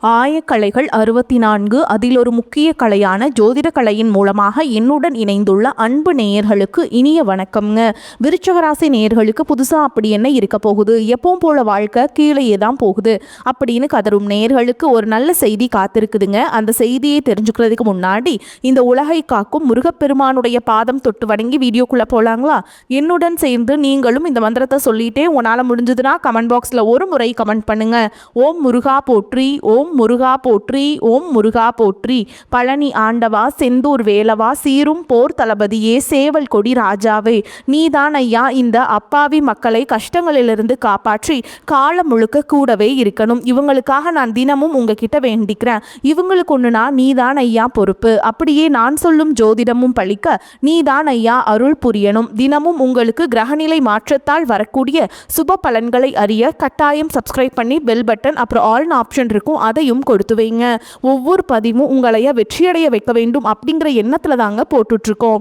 ஆயக்கலைகள் 64 அதில் ஒரு முக்கிய கலையான ஜோதிட கலையின் மூலமாக என்னுடன் இணைந்துள்ள அன்பு நேயர்களுக்கு இனிய வணக்கம்ங்க. விருச்சகராசி நேயர்களுக்கு புதுசாக அப்படி என்ன இருக்க போகுது, எப்பவும் போல வாழ்க்கை கீழேயே தான் போகுது அப்படின்னு கதரும் நேயர்களுக்கு ஒரு நல்ல செய்தி காத்திருக்குதுங்க. அந்த செய்தியை தெரிஞ்சுக்கிறதுக்கு முன்னாடி இந்த உலகை காக்கும் முருகப்பெருமானுடைய பாதம் தொட்டு வணங்கி வீடியோக்குள்ளே போகலாங்களா? என்னுடன் சேர்ந்து நீங்களும் இந்த மந்திரத்தை சொல்லிட்டே உன்னால் முடிஞ்சதுன்னா கமெண்ட் பாக்ஸில் ஒரு முறை கமெண்ட் பண்ணுங்க. ஓம் முருகா போற்றி, ஓம் முருகா போற்றி, ஓம் முருகா போற்றி. பழனி ஆண்டவா, செந்தூர் வேலவா, சீரும் போர் தளபதியே, சேவல் கொடி ராஜாவே, நீதான் ஐயா இந்த அப்பாவி மக்களை கஷ்டங்களிலிருந்து காப்பாற்றி காலம் முழுக்க கூடவே இருக்கணும். இவங்களுக்காக நான் தினமும் உங்ககிட்ட வேண்டிக்கிறேன். இவங்களுக்கு ஒன்றுனா நீதான் ஐயா பொறுப்பு. அப்படியே நான் சொல்லும் ஜோதிடமும் பழிக்க நீதான் ஐயா அருள் புரியணும். தினமும் உங்களுக்கு கிரகநிலை மாற்றத்தால் வரக்கூடிய சுப பலன்களை அறிய கட்டாயம் சப்ஸ்கிரைப் பண்ணி பெல் பட்டன் அப்புறம் ஆல் ஆப்ஷன் இருக்கும், அதையும் கொடுத்து வைங்க. ஒவ்வொரு பதிவும் உங்களைய வெற்றியடைய வைக்க வேண்டும் அப்படிங்கிற எண்ணத்தில் தாங்க போட்டுட்ருக்கோம்.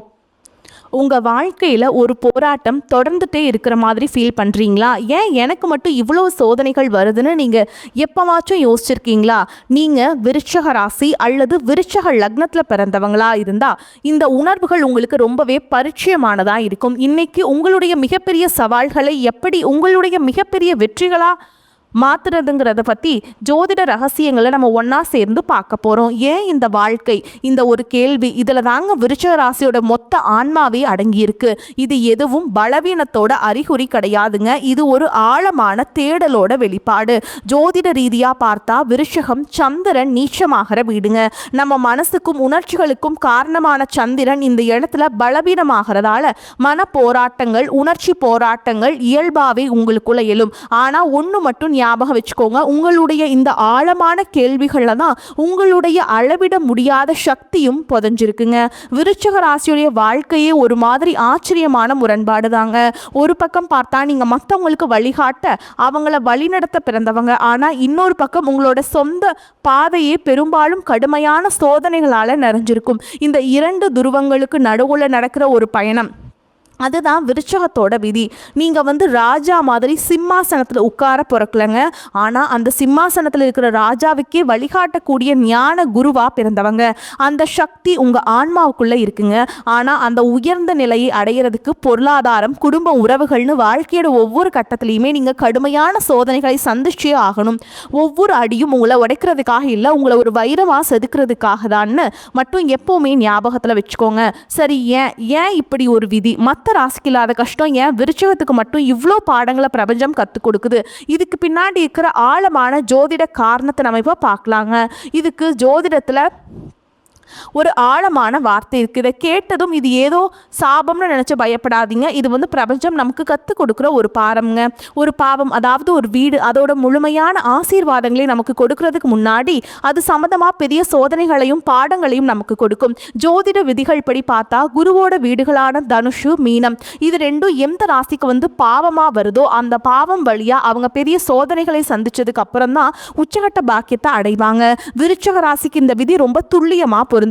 உங்கள் வாழ்க்கையில் ஒரு போராட்டம் தொடர்ந்துட்டே இருக்கிற மாதிரி ஃபீல் பண்ணுறீங்களா? ஏன் எனக்கு மட்டும் இவ்வளோ சோதனைகள் வருதுன்னு நீங்கள் எப்போவாச்சும் யோசிச்சிருக்கீங்களா? நீங்கள் விருச்சக ராசி அல்லது விருச்சக லக்னத்தில் பிறந்தவங்களா இருந்தால் இந்த உணர்வுகள் உங்களுக்கு ரொம்பவே பரிச்சயமானதாக இருக்கும். இன்றைக்கி உங்களுடைய மிகப்பெரிய சவால்களை எப்படி உங்களுடைய மிகப்பெரிய வெற்றிகளாக மாற்றுறதுங்கிறத பற்றி ஜோதிட ரகசியங்களை நம்ம ஒன்றா சேர்ந்து பார்க்க போகிறோம். ஏன் இந்த வாழ்க்கை, இந்த ஒரு கேள்வி, இதில் தாங்க விருச்சக ராசியோட மொத்த ஆன்மாவே அடங்கியிருக்கு. இது எதுவும் பலவீனத்தோட அறிகுறி கிடையாதுங்க. இது ஒரு ஆழமான தேடலோட வெளிப்பாடு. ஜோதிட ரீதியாக பார்த்தா விருச்சகம் சந்திரன் நீச்சமாகிற வீடுங்க. நம்ம மனசுக்கும் உணர்ச்சிகளுக்கும் காரணமான சந்திரன் இந்த இடத்துல பலவீனமாகிறதால மன போராட்டங்கள், உணர்ச்சி போராட்டங்கள் இயல்பாகவே உங்களுக்குள்ள எழும். ஆனால் ஒன்று மட்டும் ஞாபகம் வச்சுக்கோங்க, உங்களுடைய இந்த ஆழமான கேள்விகள்ல தான் உங்களுடைய அளவிட முடியாத சக்தியும் புதைஞ்சிருக்குங்க. விருச்சக ராசியுடைய வாழ்க்கையே ஒரு மாதிரி ஆச்சரியமான முரண்பாடு தாங்க. ஒரு பக்கம் பார்த்தா நீங்க மற்றவங்களுக்கு வழிகாட்ட அவங்கள வழிநடத்த பிறந்தவங்க, ஆனா இன்னொரு பக்கம் உங்களோட சொந்த பாதையே பெரும்பாலும் கடுமையான சோதனைகளால நிறைஞ்சிருக்கும். இந்த இரண்டு துருவங்களுக்கு நடுவுல நடக்கிற ஒரு பயணம், அதுதான் விருச்சகத்தோட விதி. நீங்கள் ராஜா மாதிரி சிம்மாசனத்தில் உட்கார பிறக்கலைங்க. ஆனால் அந்த சிம்மாசனத்தில் இருக்கிற ராஜாவுக்கே வழிகாட்டக்கூடிய ஞான குருவாக பிறந்தவங்க. அந்த சக்தி உங்கள் ஆன்மாவுக்குள்ளே இருக்குங்க. ஆனால் அந்த உயர்ந்த நிலையை அடையிறதுக்கு பொருளாதாரம், குடும்ப உறவுகள்னு வாழ்க்கையோட ஒவ்வொரு கட்டத்துலையுமே நீங்கள் கடுமையான சோதனைகளை சந்திச்சே ஆகணும். ஒவ்வொரு அடியும் உங்களை உடைக்கிறதுக்காக இல்லை, உங்களை ஒரு வைரமாக செதுக்கிறதுக்காக தான்னு மட்டும் எப்போவுமே ஞாபகத்தில் வச்சுக்கோங்க. சரி, ஏன் இப்படி ஒரு விதி? மற்ற ராசிக்கு இல்லாத கஷ்டம் ஏன் விருச்சகத்துக்கு மட்டும் இவ்வளோ பாடங்களை பிரபஞ்சம் கற்றுக் கொடுக்குது? இதுக்கு பின்னாடி இருக்கிற ஆழமான ஜோதிட காரணத்தை நம்ம இப்போ பார்க்கலாங்க. இதுக்கு ஜோதிடத்தில் ஒரு ஆழமான வார்த்தை இருக்குது. இதை கேட்டதும் இது ஏதோ சாபம்னு நினச்சி பயப்படாதீங்க. இது பிரபஞ்சம் நமக்கு கற்றுக் கொடுக்குற ஒரு பாரம்ங்க. ஒரு பாவம், அதாவது ஒரு வீடு அதோட முழுமையான ஆசீர்வாதங்களை நமக்கு கொடுக்கறதுக்கு முன்னாடி அது சம்மந்தமாக பெரிய சோதனைகளையும் பாடங்களையும் நமக்கு கொடுக்கும். ஜோதிட விதிகள் படி பார்த்தா குருவோட வீடுகளான தனுஷு, மீனம் இது ரெண்டும் எந்த ராசிக்கு பாவமாக வருதோ அந்த பாவம் வழியாக அவங்க பெரிய சோதனைகளை சந்திச்சதுக்கு அப்புறம் தான் உச்சகட்ட பாக்கியத்தை அடைவாங்க. விருச்சக ராசிக்கு இந்த விதி ரொம்ப துல்லியமாக பொருந்துங்க.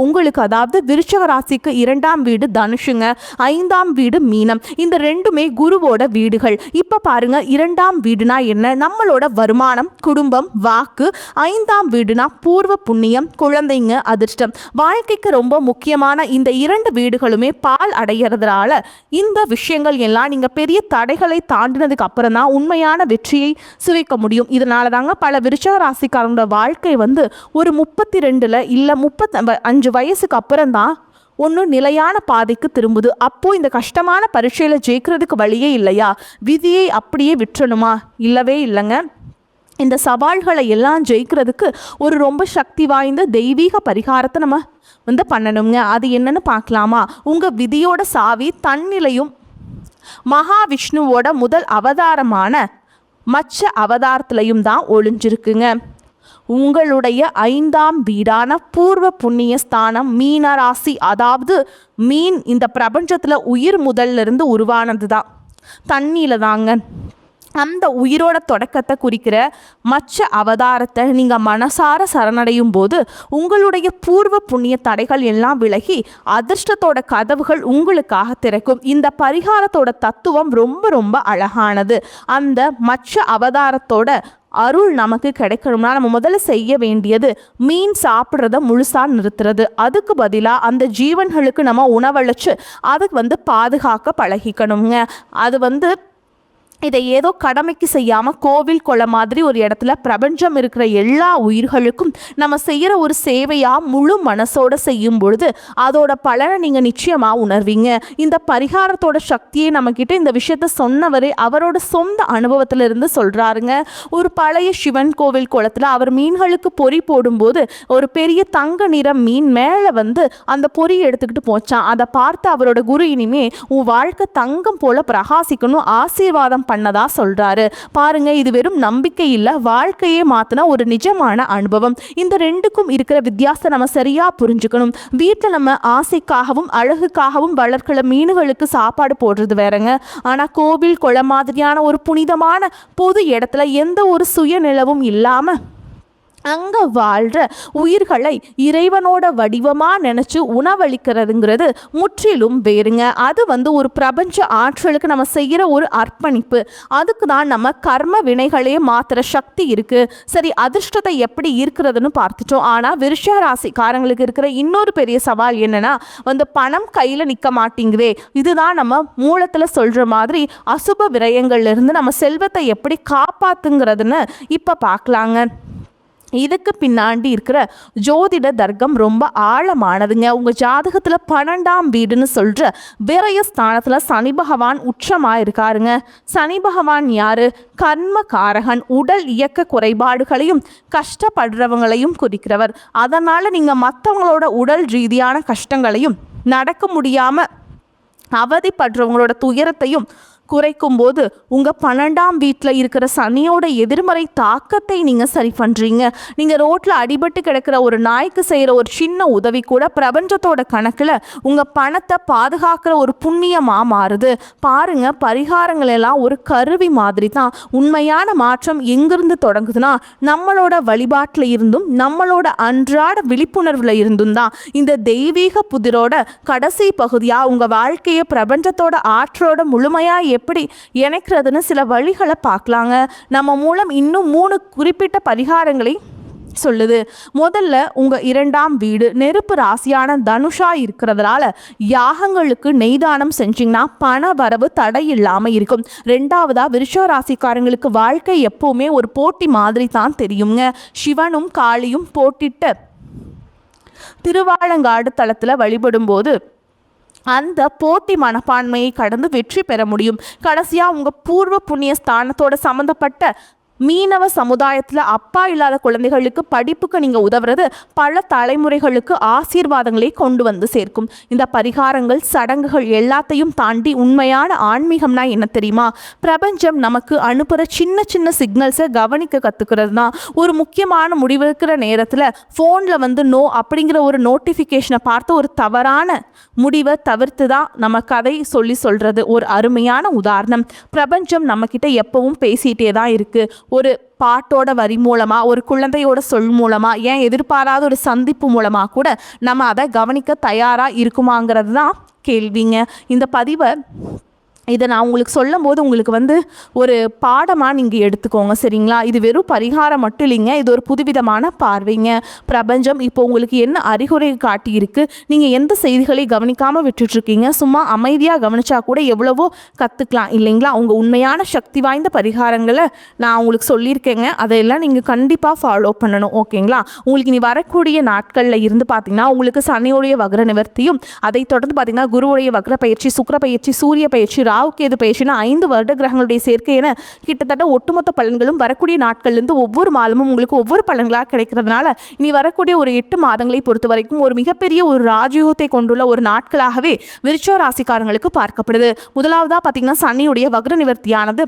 உங்களுக்கு அதாவது விருச்சக ராசிக்கு 2ஆம் வீடு தனுஷுங்க, 5ஆம் வீடு மீனம். இந்த ரெண்டுமே குருவோட வீடுகள். இப்ப பாருங்க, 2ஆம் வீடுனா என்ன? நம்மளோட வருமானம், குடும்பம், வாக்கு. 5ஆம் வீடுனா பூர்வ புண்ணியம், குழந்தைங்க, அதிர்ஷ்டம். வாழ்க்கைக்கு ரொம்ப முக்கியமான இந்த 2 வீடுகளுமே பால் அடைகிறதுனால இந்த விஷயங்கள் எல்லாம் நீங்க பெரிய தடைகளை தாண்டினதுக்கு அப்புறம் தான் உண்மையான வெற்றியை சுவைக்க முடியும். இதனால தாங்க பல விருச்சக ராசிக்காரங்களோட வாழ்க்கை ஒரு 32 இல்ல 35 வயசுக்கு அப்புறம் தான் ஒன்றும் நிலையான பாதைக்கு திரும்புது. அப்போது இந்த கஷ்டமான பரீட்சையில் ஜெயிக்கிறதுக்கு வழியே இல்லையா? விதியை அப்படியே விட்டுறணுமா? இல்லவே இல்லைங்க. இந்த சவால்களை எல்லாம் ஜெயிக்கிறதுக்கு ஒரு ரொம்ப சக்தி வாய்ந்த தெய்வீக பரிகாரத்தை நம்ம பண்ணணுங்க. அது என்னன்னு பார்க்கலாமா? உங்கள் விதியோட சாவி தன்னிலையும் மகாவிஷ்ணுவோட முதல் அவதாரமான மச்ச அவதாரத்திலையும் தான் ஒளிஞ்சிருக்குங்க. உங்களுடைய 5ஆம் வீடான பூர்வ புண்ணிய ஸ்தானம் மீன ராசி, அதாவது மீன் இந்த பிரபஞ்சத்தில் உயிர் முதல்ல இருந்து உருவானது தான் தண்ணியில் தாங்க. அந்த உயிரோட தொடக்கத்தை குறிக்கிற மச்ச அவதாரத்தை நீங்கள் மனசார சரணடையும் போது உங்களுடைய பூர்வ புண்ணிய தடைகள் எல்லாம் விலகி அதிர்ஷ்டத்தோட கதவுகள் உங்களுக்காக திறக்கும். இந்த பரிகாரத்தோட தத்துவம் ரொம்ப ரொம்ப அழகானது. அந்த மச்ச அவதாரத்தோட அருள் நமக்கு கிடைக்கணும்னா நம்ம முதல்ல செய்ய வேண்டியது மீன் சாப்பிட்றத முழுசாக நிறுத்துறது. அதுக்கு பதிலாக அந்த ஜீவன்களுக்கு நம்ம உணவளிச்சு அதுக்கு பாதுகாக்க பழகிக்கணுங்க. அது இதை ஏதோ கடமைக்கு செய்யாமல் கோவில் கொலை மாதிரி ஒரு இடத்துல பிரபஞ்சம் இருக்கிற எல்லா உயிர்களுக்கும் நம்ம செய்கிற ஒரு சேவையாக முழு மனசோடு செய்யும் பொழுது அதோட பலனை நீங்கள் நிச்சயமாக உணர்வீங்க. இந்த பரிகாரத்தோட சக்தியை நம்மக்கிட்ட இந்த விஷயத்த சொன்னவரே அவரோட சொந்த அனுபவத்தில் இருந்து சொல்கிறாருங்க. ஒரு பழைய சிவன் கோவில் குளத்தில் அவர் மீன்களுக்கு பொறி போடும்போது ஒரு பெரிய தங்க நிற மீன் மேலே அந்த பொறி எடுத்துக்கிட்டு போச்சான். அதை பார்த்து அவரோட குரு இனிமே உன் வாழ்க்கை தங்கம் போல பிரகாசிக்கணும் ஆசீர்வாதம் பண்ணதா சொல்றாரு. பாருங்க, இது வெறும் நம்பிக்கை இல்ல, வாழ்க்கையே மாத்தின ஒரு நிஜமான அனுபவம். இந்த ரெண்டுக்கும் இருக்கிற வித்தியாசத்தை நம்ம சரியா புரிஞ்சுக்கணும். வீட்டில் நம்ம ஆசைக்காகவும் அழகுக்காகவும் வளர்க்கிற மீன்களுக்கு சாப்பாடு போடுறது வேறங்க. ஆனா கோவில் கொலை மாதிரியான ஒரு புனிதமான பொது இடத்துல எந்த ஒரு சுயநிலவும் இல்லாம அங்கே வாழ்கிற உயிர்களை இறைவனோட வடிவமாக நினச்சி உணவளிக்கிறதுங்கிறது முற்றிலும் வேறுங்க. அது ஒரு பிரபஞ்ச ஆற்றலுக்கு நம்ம செய்கிற ஒரு அர்ப்பணிப்பு. அதுக்கு தான் நம்ம கர்ம வினைகளே மாத்திர சக்தி இருக்குது. சரி, அதிர்ஷ்டத்தை எப்படி இருக்கிறதுன்னு பார்த்துட்டோம். ஆனால் விருஷ ராசிக்காரங்களுக்கு இருக்கிற இன்னொரு பெரிய சவால் என்னென்னா பணம் கையில் நிற்க மாட்டேங்குதே. இதுதான் நம்ம மூலத்தில் சொல்கிற மாதிரி அசுப விரயங்கள்லேருந்து நம்ம செல்வத்தை எப்படி காப்பாற்றுங்கிறதுன்னு இப்போ பார்க்கலாங்க. இதுக்கு பின்னாடி இருக்கிற ஜோதிட தர்க்கம் ரொம்ப ஆழமானதுங்க. உங்கள் ஜாதகத்தில் 12ஆம் வீடுன்னு சொல்கிற விரய ஸ்தானத்தில் சனி பகவான் உச்சமாக இருக்காருங்க. சனி பகவான் யாரு? கர்மகாரகன். உடல் இயக்க குறைபாடுகளையும் கஷ்டப்படுறவங்களையும் குறிக்கிறவர். அதனால் நீங்கள் மற்றவங்களோட உடல் ரீதியான கஷ்டங்களையும் நடக்க முடியாமல் அவதிப்படுறவங்களோட துயரத்தையும் குறைக்கும் போது உங்கள் 12ஆம் வீட்டில் இருக்கிற சனியோட எதிர்மறை தாக்கத்தை நீங்கள் சரி பண்ணுறீங்க. நீங்கள் ரோட்டில் அடிபட்டு கிடக்கிற ஒரு நாய்க்கு செய்கிற ஒரு சின்ன உதவி கூட பிரபஞ்சத்தோட கணக்கில் உங்கள் பணத்தை பாதுகாக்கிற ஒரு புண்ணியமாக மாறுது. பாருங்கள், பரிகாரங்கள் எல்லாம் ஒரு கருவி மாதிரி தான். உண்மையான மாற்றம் எங்கிருந்து தொடங்குதுன்னா நம்மளோட வழிபாட்டில் இருந்தும் நம்மளோட அன்றாட விழிப்புணர்வில் இருந்தும் தான். இந்த தெய்வீக புதிரோட கடைசி பகுதியாக உங்கள் வாழ்க்கையை பிரபஞ்சத்தோட ஆற்றோட முழுமையாக எப்படி இணைக்கிறதுன்னு சில வழிகளை பார்க்கலாங்க. நம்ம மூலம் இன்னும் 3 குறிப்பிட்ட பரிகாரங்களை சொல்லுது. முதல்ல உங்க 2ஆம் வீடு நெருப்பு ராசியான தனுஷா இருக்கிறதுனால யாகங்களுக்கு நெய்தானம் செஞ்சீங்கன்னா பண வரவு தடை இல்லாம இருக்கும். 2ஆவதா விருஷ ராசிக்காரங்களுக்கு வாழ்க்கை எப்பவுமே ஒரு போட்டி மாதிரி தான் தெரியுங்க. சிவனும் காளியும் போட்டிட்ட திருவாலங்காடு தலத்துல வழிபடும் போது அந்த போட்டி மனப்பான்மையை கடந்து வெற்றி பெற முடியும். கடைசியாக உங்கள் பூர்வ புண்ணிய ஸ்தானத்தோட சம்மந்தப்பட்ட மீனவ சமுதாயத்தில் அப்பா இல்லாத குழந்தைகளுக்கு படிப்புக்கு நீங்கள் உதவுறது பல தலைமுறைகளுக்கு ஆசீர்வாதங்களை கொண்டு சேர்க்கும். இந்த பரிகாரங்கள் சடங்குகள் எல்லாத்தையும் தாண்டி உண்மையான ஆன்மீகம்னா என்ன தெரியுமா? பிரபஞ்சம் நமக்கு அனுப்புகிற சின்ன சின்ன சிக்னல்ஸை கவனிக்க கற்றுக்கிறது தான். ஒரு முக்கியமான முடிவெடுக்கிற நேரத்தில் ஃபோனில் நோ அப்படிங்கிற ஒரு நோட்டிஃபிகேஷனை பார்த்து ஒரு தவறான முடிவை தவிர்த்து தான் நம்ம கதை சொல்கிறது ஒரு அருமையான உதாரணம். பிரபஞ்சம் நம்மக்கிட்ட எப்பவும் பேசிகிட்டே தான் இருக்குது. ஒரு பாட்டோட வரி மூலமாக, ஒரு குழந்தையோட சொல் மூலமாக, ஏன் எதிர்பாராத ஒரு சந்திப்பு மூலமாக கூட நம்ம அதை கவனிக்க தயாராக இருக்குமாங்கிறது தான் கேள்விங்க. இந்த பதிவை இதை நான் உங்களுக்கு சொல்லும் போது உங்களுக்கு ஒரு பாடமாக நீங்கள் எடுத்துக்கோங்க, சரிங்களா? இது வெறும் பரிகாரம் மட்டும் இல்லைங்க, இது ஒரு புதுவிதமான பார்வைங்க. பிரபஞ்சம் இப்போ உங்களுக்கு என்ன அறிகுறை காட்டியிருக்கு, நீங்கள் எந்த செய்திகளை கவனிக்காமல் விட்டுட்ருக்கீங்க, சும்மா அமைதியாக கவனிச்சா கூட எவ்வளவோ கற்றுக்கலாம் இல்லைங்களா? உங்கள் உண்மையான சக்தி வாய்ந்த பரிகாரங்களை நான் உங்களுக்கு சொல்லியிருக்கேங்க, அதையெல்லாம் நீங்கள் கண்டிப்பாக ஃபாலோ பண்ணணும், ஓகேங்களா? உங்களுக்கு இனி வரக்கூடிய நாட்களில் இருந்து பார்த்தீங்கன்னா உங்களுக்கு சனியோடைய வக்ர நிவர்த்தியும், அதை தொடர்ந்து பார்த்தீங்கன்னா குருவுடைய வக்ர பயிற்சி, சுக்கிர பயிற்சி, சூரிய பயிற்சி, ராகுகேது பயிற்சினா 5 வருட கிரகங்களுடைய சேர்க்கை என கிட்டத்தட்ட ஒட்டுமொத்த பலன்களும் வரக்கூடிய நாட்கள்லேருந்து ஒவ்வொரு மாதமும் உங்களுக்கு ஒவ்வொரு பலன்களாக கிடைக்கிறதுனால இனி வரக்கூடிய ஒரு 8 மாதங்களை பொறுத்த வரைக்கும் ஒரு மிகப்பெரிய ஒரு ராஜயோகத்தை கொண்டுள்ள ஒரு நாட்களாகவே விருச்சிக ராசிக்காரங்களுக்கு பார்க்கப்படுது. முதலாவதாக பார்த்தீங்கன்னா சனியுடைய வக்ர நிவர்த்தியானது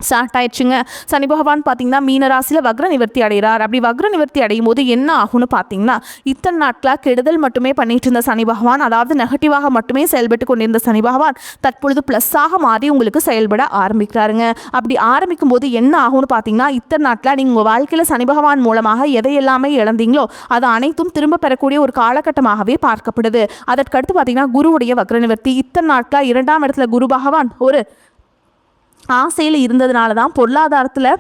ஸ்டார்ட் ஆயிடுச்சுங்க. சனி பகவான் பார்த்தீங்கன்னா மீனராசியில் வக்ர நிவர்த்தி அடைகிறார். அப்படி வக்ர நிவர்த்தி அடையும் போது என்ன ஆகும்னு பார்த்தீங்கன்னா, இத்தனை நாட்களாக கெடுதல் மட்டுமே பண்ணிட்டு இருந்த சனி பகவான், அதாவது நெகட்டிவாக மட்டுமே செயல்பட்டு கொண்டிருந்த சனி பகவான் தற்பொழுது ப்ளஸ்ஸாக மாறி உங்களுக்கு செயல்பட ஆரம்பிக்கிறாருங்க. அப்படி ஆரம்பிக்கும் போது என்ன ஆகும்னு பார்த்தீங்கன்னா, இத்தனை நாட்களாக நீங்கள் உங்கள் வாழ்க்கையில் சனி பகவான் மூலமாக எதையெல்லாமே இழந்தீங்களோ அது அனைத்தும் திரும்ப பெறக்கூடிய ஒரு காலகட்டமாகவே பார்க்கப்படுது. அதற்கடுத்து பார்த்தீங்கன்னா குருவுடைய வக்ர நிவர்த்தி. இத்தனை நாட்களாக 2ஆம் இடத்துல குரு பகவான் ஒரு ஆசையில் இருந்ததுனால தான் பொருளாதாரத்தில்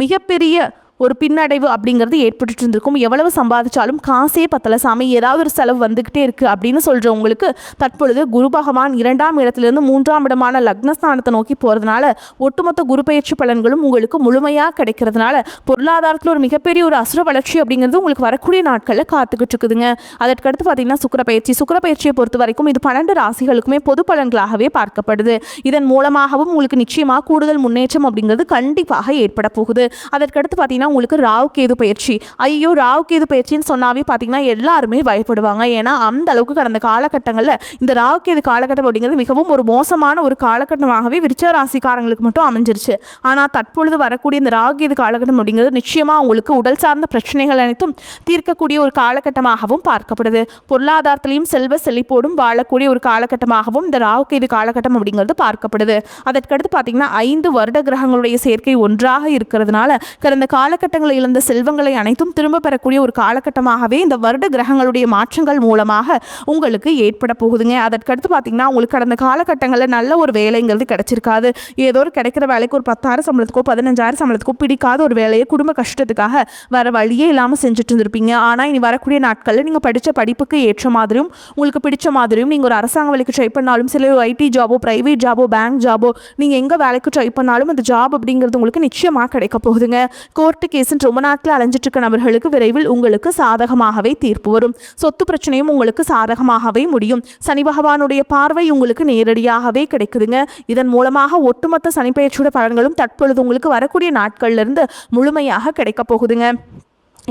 மிகப்பெரிய ஒரு பின்னடைவு அப்படிங்கிறது ஏற்பட்டு இருந்திருக்கும். எவ்வளவு சம்பாதிச்சாலும் காசே பத்தலை சாமி, ஏதாவது ஒரு செலவு வந்துக்கிட்டே இருக்குது அப்படின்னு சொல்கிறவங்களுக்கு தற்பொழுது குரு பகவான் 2ஆம் இடத்துலேருந்து 3ஆம் இடமான லக்னஸ்தானத்தை நோக்கி போகிறதுனால ஒட்டுமொத்த குரு பயிற்சி பலன்களும் உங்களுக்கு முழுமையாக கிடைக்கிறதுனால பொருளாதாரத்தில் ஒரு மிகப்பெரிய ஒரு அசுர வளர்ச்சி அப்படிங்கிறது உங்களுக்கு வரக்கூடிய நாட்களில் காத்துக்கிட்டு இருக்குதுங்க. அதற்கடுத்து பார்த்தீங்கன்னா சுக்கிர பயிற்சியை பொறுத்த வரைக்கும் இது 12 ராசிகளுக்குமே பொது பலன்களாகவே பார்க்கப்படுது. இதன் மூலமாகவும் உங்களுக்கு நிச்சயமாக கூடுதல் முன்னேற்றம் அப்படிங்கிறது கண்டிப்பாக ஏற்பட போகுது. அதற்கடுத்து பார்த்தீங்கன்னா உங்களுக்கு ராகு கேது பயிற்சி. ஐயோ, ராகு கேது பயிற்சின்னு சொன்னாவே பார்த்தீங்கன்னா எல்லாருமே பயப்படுவாங்க. ஏன்னா அந்த அளவுக்கு கடந்த காலகட்டங்களில் இந்த ராகு கேது காலகட்டம் அப்படிங்கிறது மிகவும் ஒரு மோசமான ஒரு காலகட்டமாகவே விருச்சிக ராசிக்காரங்களுக்கு மட்டும் அமைஞ்சிருச்சு. ஆனால் தற்பொழுது வரக்கூடிய இந்த ராகு கேது காலகட்டம் அப்படிங்கிறது நிச்சயமாக உங்களுக்கு உடல் சார்ந்த பிரச்சனைகள் அனைத்தும் தீர்க்கக்கூடிய ஒரு காலகட்டமாகவும் பார்க்கப்படுது. பொருளாதாரத்திலையும் செல்வ செழிப்போடும் வாழக்கூடிய ஒரு காலகட்டமாகவும் இந்த ராகு கேது காலகட்டம் அப்படிங்கிறது பார்க்கப்படுது. அதற்கடுத்து பார்த்தீங்கன்னா 5 வருட கிரகங்களுடைய சேர்க்கை ஒன்றாக இருக்கிறதுனால கடந்த காலகட்டங்களில் இழந்த செல்வங்களை அனைத்தும் திரும்ப பெறக்கூடிய ஒரு காலகட்டமாகவே இந்த வருட கிரகங்களுடைய மாற்றங்கள் மூலமாக உங்களுக்கு ஏற்பட போகுதுங்க. அதற்கடுத்து பார்த்தீங்கன்னா உங்களுக்கு கடந்த காலகட்டங்களில் நல்ல ஒரு வேலைங்கிறது கிடைச்சிருக்காது. ஏதோ ஒரு கிடைக்கிற வேலைக்கு ஒரு 10,000 சம்பளத்துக்கோ 15,000 சம்பளத்துக்கோ பிடிக்காத ஒரு வேலையை குடும்ப கஷ்டத்துக்காக வர வழியே இல்லாமல் செஞ்சுட்டு இருந்திருப்பீங்க. ஆனால் இனி வரக்கூடிய நாட்களில் நீங்கள் படித்த படிப்புக்கு ஏற்ற மாதிரியும் உங்களுக்கு பிடிச்ச மாதிரியும் நீங்கள் ஒரு அரசாங்க வேலைக்கு ட்ரை பண்ணாலும் சில ஐடி ஜாபோ பிரைவேட் ஜாபோ பேங்க் ஜாபோ நீங்கள் எங்கே வேலைக்கு ட்ரை பண்ணாலும் அந்த ஜாப் அப்படிங்கிறது உங்களுக்கு நிச்சயமாக கிடைக்க போகுதுங்க. கோர்ட்டு கேஸுன்னு ரொம்ப நாட்கள் அலைஞ்சிட்டு இருக்க நபர்களுக்கு விரைவில் உங்களுக்கு சாதகமாகவே தீர்ப்பு வரும். சொத்து பிரச்சனையும் உங்களுக்கு சாதகமாகவே முடியும். சனி பகவானுடைய பார்வை உங்களுக்கு நேரடியாகவே கிடைக்குதுங்க. இதன் மூலமாக ஒட்டுமொத்த சனிப்பெயர்ச்சியோட பலன்களும் தற்பொழுது உங்களுக்கு வரக்கூடிய நாட்கள்லேருந்து முழுமையாக கிடைக்க போகுதுங்க.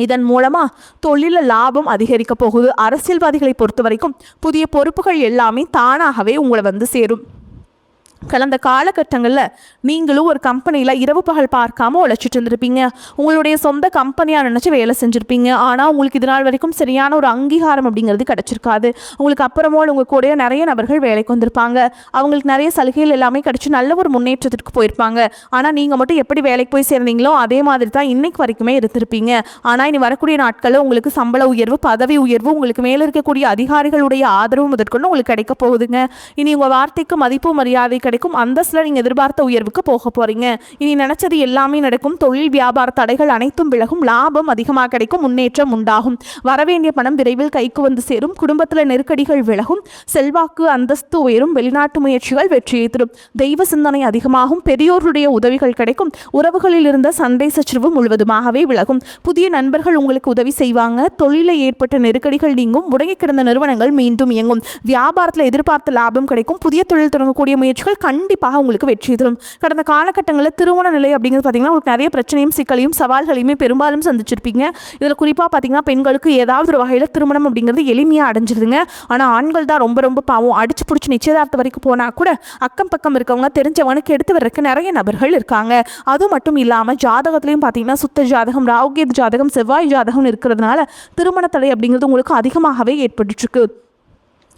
இதன் மூலமாக தொழிலில் லாபம் அதிகரிக்க போகுது. அரசியல்வாதிகளை பொறுத்த வரைக்கும் புதிய பொறுப்புகள் எல்லாமே தானாகவே உங்களை வந்து சேரும். கடந்த காலகட்டங்களில் நீங்களும் ஒரு கம்பெனியில் இரவு பகல் பார்க்காம உழைச்சிட்டு இருந்திருப்பீங்க. உங்களுடைய சொந்த கம்பெனியாக நினச்சி வேலை செஞ்சுருப்பீங்க. ஆனால் உங்களுக்கு இது நாள் வரைக்கும் சரியான ஒரு அங்கீகாரம் அப்படிங்கிறது கிடச்சிருக்காது. உங்களுக்கு அப்புறமா உங்கள் கூட நிறைய நபர்கள் வேலைக்கு வந்திருப்பாங்க. அவங்களுக்கு நிறைய சலுகைகள் எல்லாமே கிடச்சி நல்ல ஒரு முன்னேற்றத்திற்கு போயிருப்பாங்க. ஆனால் நீங்கள் மட்டும் எப்படி வேலைக்கு போய் சேர்ந்தீங்களோ அதே மாதிரி தான் இன்னைக்கு வரைக்குமே இருந்திருப்பீங்க. ஆனால் இனி வரக்கூடிய நாட்களில் உங்களுக்கு சம்பள உயர்வு, பதவி உயர்வு, உங்களுக்கு மேலே இருக்கக்கூடிய அதிகாரிகளுடைய ஆதரவு முதற்கொண்டு உங்களுக்கு கிடைக்க போகுதுங்க. இனி உங்கள் வார்த்தைக்கு மதிப்பு மரியாதை கிடைக்கும். அந்தஸ்தில் நீங்கள் எதிர்பார்த்த உயர்வுக்கு போக போறீங்க. இனி நினைச்சது எல்லாமே நடக்கும். தொழில் வியாபார தடைகள் அனைத்தும் விலகும். லாபம் அதிகமாக கிடைக்கும். முன்னேற்றம் உண்டாகும். வரவேண்டிய பணம் விரைவில் கைக்கு வந்து சேரும். குடும்பத்தில் நெருக்கடிகள் விலகும். செல்வாக்கு அந்தஸ்து உயரும். வெளிநாட்டு முயற்சிகள் வெற்றியை தரும். தெய்வ சிந்தனை அதிகமாகும். பெரியோருடைய உதவிகள் கிடைக்கும். உறவுகளில் இருந்த சண்டை சச்சரவு முழுவதுமாகவே விலகும். புதிய நண்பர்கள் உங்களுக்கு உதவி செய்வாங்க. தொழிலில் ஏற்பட்ட நெருக்கடிகள் நீங்கும். முடங்கி கிடந்த நிறுவனங்கள் மீண்டும் இயங்கும். வியாபாரத்தில் எதிர்பார்த்த லாபம் கிடைக்கும். புதிய தொழில் தொடங்கக்கூடிய முயற்சிகள் கண்டிப்பாக உங்களுக்கு வெற்றி தரும். கடந்த காலகட்டங்களில் திருமண நிலை அப்படிங்கிறது பார்த்தீங்கன்னா உங்களுக்கு நிறைய பிரச்சனையும் சிக்கலையும் சவால்களையுமே பெரும்பாலும் சந்திச்சிருப்பீங்க. இதில் குறிப்பாக பார்த்தீங்கன்னா பெண்களுக்கு ஏதாவது ஒரு வகையில் திருமணம் அப்படிங்கிறது எளிமையாக அடைஞ்சிருதுங்க. ஆனால் ஆண்கள் தான் ரொம்ப பாவம். அடிச்சு பிடிச்சி நிச்சயதார்த்தம் வரைக்கும் போனால் கூட அக்கம் பக்கம் இருக்கவங்க தெரிஞ்சவனுக்கு எடுத்து வர்றதுக்கு நிறைய நபர்கள் இருக்காங்க. அது மட்டும் இல்லாமல் ஜாதகத்திலையும் பார்த்தீங்கன்னா சுத்த ஜாதகம், ராகுகேது ஜாதகம், செவ்வாய் ஜாதகம் இருக்கிறதுனால திருமண தடை அப்படிங்கிறது உங்களுக்கு அதிகமாகவே ஏற்பட்டுருக்கு.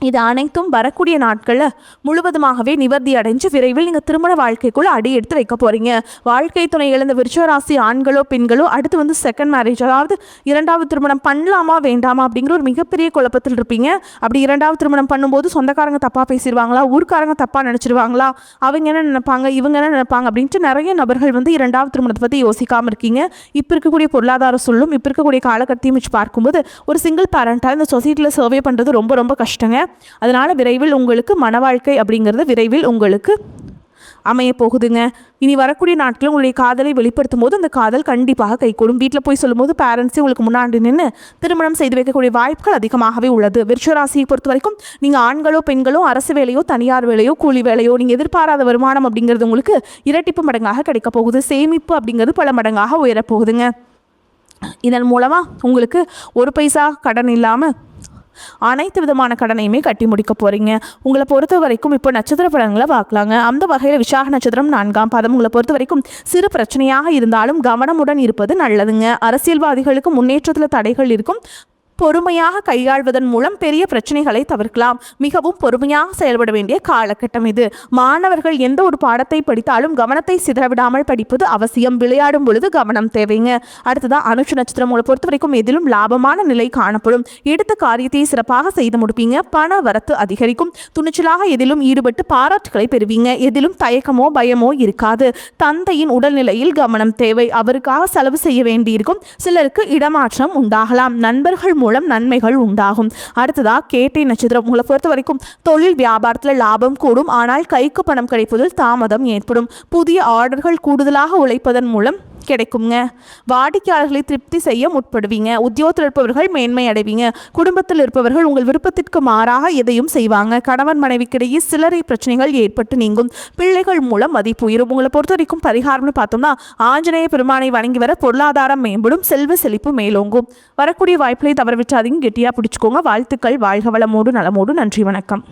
இது அனைத்தும் வரக்கூடிய நாட்களில் முழுவதுமாகவே நிவர்த்தி அடைஞ்சு விரைவில் நீங்கள் திருமண வாழ்க்கைக்குள்ளே அடி எடுத்து வைக்க போகிறீங்க. வாழ்க்கை துணை இழந்த விருச்சிக ராசி ஆண்களோ பெண்களோ அடுத்து வந்து செகண்ட் மேரேஜ், அதாவது 2வது திருமணம் பண்ணலாமா வேண்டாமா அப்படிங்கிற ஒரு மிகப்பெரிய குழப்பத்தில் இருப்பீங்க. அப்படி 2வது திருமணம் பண்ணும்போது சொந்தக்காரங்க தப்பாக பேசிடுவாங்களா, ஊர்க்காரங்க தப்பாக நினச்சிடுவாங்களா, அவங்க என்ன நினைப்பாங்க, இவங்க என்ன நினைப்பாங்க அப்படின்ட்டு நிறைய நபர்கள் வந்து 2வது திருமணத்தை பற்றி யோசிக்காமல் இருக்கீங்க. இப்போ இருக்கக்கூடிய பொருளாதார சொல்லும் இப்போ இருக்கக்கூடிய காலகட்டத்தையும் வச்சு பார்க்கும்போது ஒரு சிங்கிள் பேரண்ட்டாக இந்த சொசைட்டியில் சர்வே பண்ணுறது ரொம்ப கஷ்டங்க. அதனால் விரைவில் உங்களுக்கு மன வாழ்க்கை அப்படிங்கிறது விரைவில் உங்களுக்கு அமைய போகுதுங்க. இனி வரக்கூடிய நாட்களில் உங்களுடைய காதலை வெளிப்படுத்தும் போது அந்த காதல் கண்டிப்பாக கைகூடும். வீட்டில் போய் சொல்லும்போது பேரண்ட்ஸே உங்களுக்கு முன்னாடி நின்று திருமணம் செய்து வைக்கக்கூடிய வாய்ப்புகள் அதிகமாகவே உள்ளது. விருச்சிக ராசியை பொறுத்த வரைக்கும் நீங்கள் ஆண்களோ பெண்களோ அரசு வேலையோ தனியார் வேலையோ கூலி வேலையோ நீங்கள் எதிர்பாராத வருமானம் அப்படிங்கிறது உங்களுக்கு இரட்டிப்பு மடங்காக கிடைக்க போகுது. சேமிப்பு அப்படிங்கிறது பல மடங்காக உயரப்போகுதுங்க. இதன் மூலமாக உங்களுக்கு ஒரு பைசா கடன் இல்லாமல் அனைத்து விதமான கடனையுமே கட்டி முடிக்க போகிறீங்க. உங்களை பொறுத்த வரைக்கும் இப்போ நட்சத்திர பலன்களை பார்க்கலாங்க. அந்த வகையில் விசாக நட்சத்திரம் 4ஆம் பாதம். உங்களை பொறுத்த வரைக்கும் சிறு பிரச்சனையாக இருந்தாலும் கவனமுடன் இருப்பது நல்லதுங்க. அரசியல்வாதிகளுக்கு முன்னேற்றத்தில் தடைகள் இருக்கும். பொறுமையாக கையாள்வதன் மூலம் பெரிய பிரச்சனைகளை தவிர்க்கலாம். மிகவும் பொறுமையாக செயல்பட வேண்டிய காலகட்டம் இது. மாணவர்கள் எந்த ஒரு பாடத்தை படித்தாலும் கவனத்தை சிதறவிடாமல் படிப்பது அவசியம். விளையாடும் பொழுது கவனம் தேவைங்க. அடுத்ததான் அனுஷ நட்சத்திரம். உங்களை பொறுத்த வரைக்கும் எதிலும் லாபமான நிலை காணப்படும். எடுத்த காரியத்தை சிறப்பாக செய்து முடிப்பீங்க. பண வரத்து அதிகரிக்கும். துணிச்சலாக எதிலும் ஈடுபட்டு பாராட்டுகளை பெறுவீங்க. எதிலும் தயக்கமோ பயமோ இருக்காது. தந்தையின் உடல்நிலையில் கவனம் தேவை. அவருக்காக செலவு செய்ய வேண்டியிருக்கும். சிலருக்கு இடமாற்றம் உண்டாகலாம். நண்பர்கள் மூலம் நன்மைகள் உண்டாகும். அடுத்ததா கேட்டை நட்சத்திரம். உங்களை பொறுத்த வரைக்கும் தொழில் வியாபாரத்தில் லாபம் கூடும். ஆனால் கைக்கு பணம் கிடைப்பதில் தாமதம் ஏற்படும். புதிய ஆர்டர்கள் கூடுதலாக உழைப்பதன் மூலம் கிடைக்குங்க. வாடிக்கையாளர்களை திருப்தி செய்ய முற்படுவீங்க. உத்தியோகத்தில் இருப்பவர்கள் மேன்மை அடைவீங்க. குடும்பத்தில் இருப்பவர்கள் உங்கள் விருப்பத்திற்கு மாறாக எதையும் செய்வாங்க. கணவன் மனைவிக்கிடையே சிலரை பிரச்சனைகள் ஏற்பட்டு நீங்கும். பிள்ளைகள் மூலம் மதிப்பு உயரும். உங்களை பொறுத்த வரைக்கும் பரிகாரம்னு பார்த்தோம்னா ஆஞ்சநேய பெருமானை வணங்கி வர பொருளாதாரம் மேம்படும். செல்வ செழிப்பு மேலோங்கும். வரக்கூடிய வாய்ப்புகளை தவற விட்டாதீங்க. கெட்டியாக பிடிச்சுக்கோங்க. வாழ்த்துக்கள். வாழ்க வளமோடு நலமோடு. நன்றி, வணக்கம்.